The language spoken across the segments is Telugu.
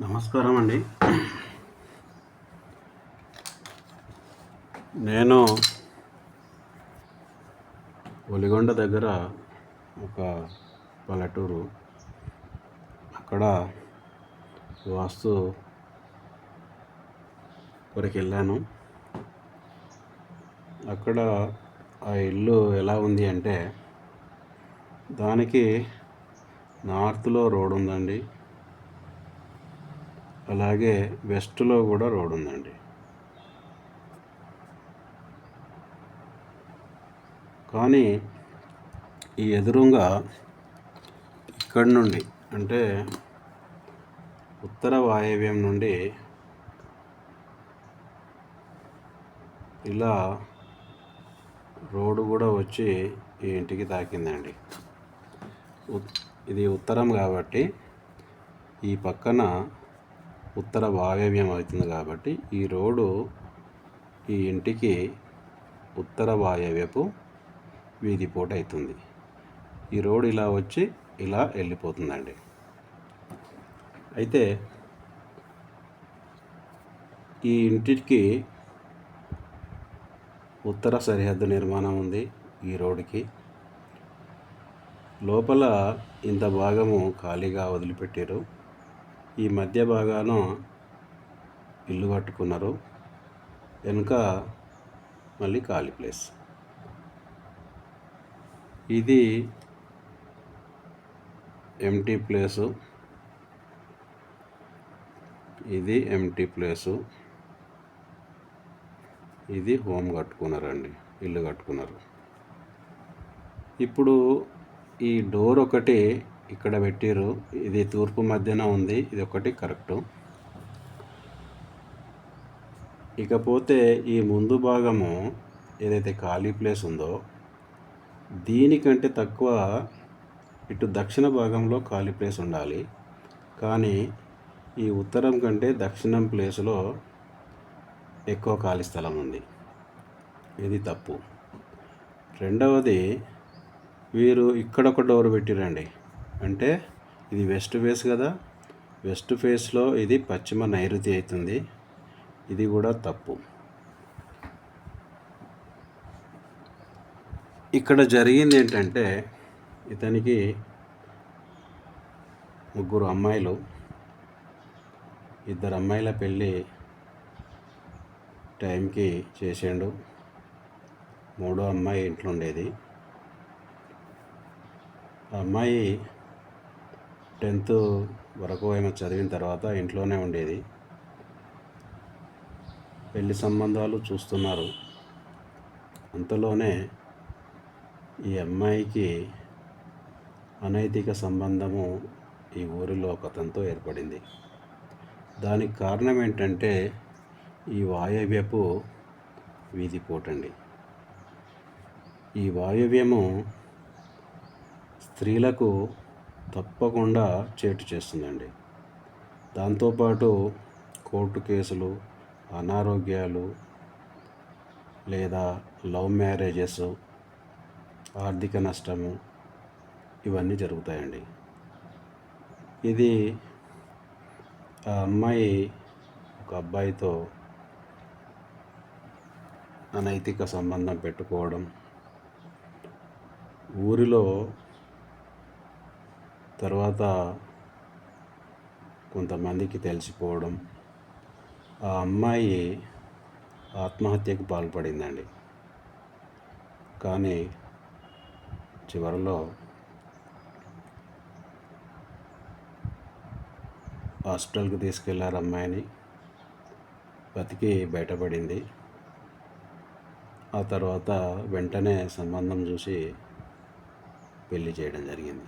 నమస్కారం అండి. నేను ఒలిగొండ దగ్గర ఒక పల్లెటూరు, అక్కడ వాస్తు కొరకు వెళ్ళాను. అక్కడ ఆ ఇల్లు ఎలా ఉంది అంటే, దానికి నార్త్లో రోడ్ ఉందండి, అలాగే వెస్ట్లో కూడా రోడ్ ఉందండి. కానీ ఈ ఎదురుగా ఇక్కడి నుండి అంటే ఉత్తర వాయవ్యం నుండి ఇలా రోడ్డు కూడా వచ్చి ఈ ఇంటికి తాకిందండి. ఇది ఉత్తరం కాబట్టి ఈ పక్కన ఉత్తర వాయవ్యం అవుతుంది కాబట్టి ఈ రోడ్డు ఈ ఇంటికి ఉత్తర వాయవ్యపు వీధిపోటు అవుతుంది. ఈ రోడ్ ఇలా వచ్చి ఇలా వెళ్ళిపోతుందండి. అయితే ఈ ఇంటికి ఉత్తర సరిహద్దు నిర్మాణం ఉంది. ఈ రోడ్డుకి లోపల ఇంత భాగము ఖాళీగా వదిలిపెట్టారు. ఈ మధ్య భాగాన ఇల్లు కట్టుకున్నారు. వెనుక మళ్ళీ ఖాళీ ప్లేస్. ఇది ఎంటీ ప్లేసు, ఇది ఎంటీ ప్లేసు, ఇది హోమ్ కట్టుకున్నారండి, ఇల్లు కట్టుకున్నారు. ఇప్పుడు ఈ డోర్ ఒకటి ఇక్కడ పెట్టారు. ఇది తూర్పు మధ్యన ఉంది, ఇది ఒకటి కరెక్టు. ఇకపోతే ఈ ముందు భాగము ఏదైతే ఖాళీ ప్లేస్ ఉందో దీనికంటే తక్కువ ఇటు దక్షిణ భాగంలో ఖాళీ ప్లేస్ ఉండాలి. కానీ ఈ ఉత్తరం కంటే దక్షిణం ప్లేసులో ఎక్కువ ఖాళీ స్థలం ఉంది. ఇది తప్పు. రెండవది, వీరు ఇక్కడ ఒక డోర్ పెట్టిరండి. అంటే ఇది వెస్ట్ ఫేస్ కదా, వెస్ట్ ఫేస్లో ఇది పశ్చిమ నైరుతి అవుతుంది. ఇది కూడా తప్పు. ఇక్కడ జరిగింది ఏంటంటే, ఇతనికి 3 అమ్మాయిలు, 2 అమ్మాయిల పెళ్ళి టైంకి చేసాడు. 3వ అమ్మాయి ఇంట్లో ఉండేది. ఆ అమ్మాయి 10th వరకు ఏమో చదివిన తర్వాత ఇంట్లోనే ఉండేది. పెళ్లి సంబంధాలు చూస్తున్నారు. అంతలోనే ఈ అమ్మాయికి అనైతిక సంబంధము ఈ ఊరిలో ఒక అతనితో ఏర్పడింది. దానికి కారణం ఏంటంటే ఈ వాయవ్యపు వీధిపోటండి. ఈ వాయవ్యము స్త్రీలకు తప్పకుండా చేటు చేస్తుందండి. దాంతోపాటు కోర్టు కేసులు, అనారోగ్యాలు, లేదా లవ్ మ్యారేజెస్, ఆర్థిక నష్టము, ఇవన్నీ జరుగుతాయండి. ఇది ఆ అమ్మాయి ఒక అబ్బాయితో అనైతిక సంబంధం పెట్టుకోవడం, ఊరిలో తర్వాత కొంతమందికి తెలిసిపోవడం, ఆ అమ్మాయి ఆత్మహత్యకు పాల్పడిందండి. కానీ చివరిలో హాస్పిటల్కి తీసుకెళ్లారు. అమ్మాయిని బతికి బయటపడింది. ఆ తర్వాత వెంటనే సంబంధం చూసి పెళ్లి చేయడం జరిగింది.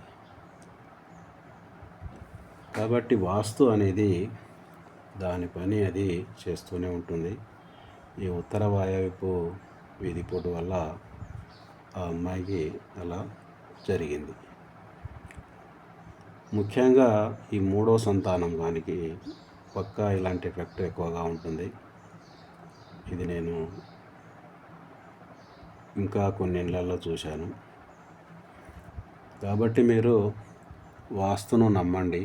కాబట్టి వాస్తు అనేది దాని పని అది చేస్తూనే ఉంటుంది. ఈ ఉత్తర వాయువు వీధిపోటు వల్ల ఆ అమ్మాయికి అలా జరిగింది. ముఖ్యంగా ఈ 3వ సంతానం వానికి పక్కా ఇలాంటి ఎఫెక్ట్ ఎక్కువగా ఉంటుంది. ఇది నేను ఇంకా కొన్ని ఇళ్లలో చూశాను. కాబట్టి మీరు వాస్తును నమ్మండి.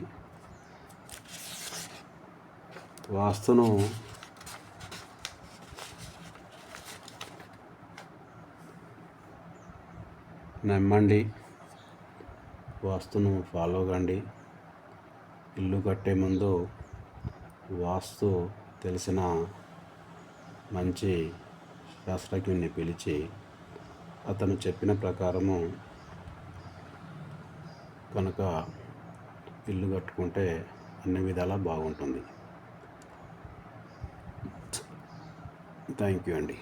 వాస్తును నమ్మండి, వాస్తును ఫాలో కండి. ఇల్లు కట్టే ముందు వాస్తు తెలిసిన మంచి శాస్త్రజ్ఞుని పిలిచి అతను చెప్పిన ప్రకారము కనుక ఇల్లు కట్టుకుంటే అన్ని విధాలా బాగుంటుంది. థ్యాంక్ యూ అండి.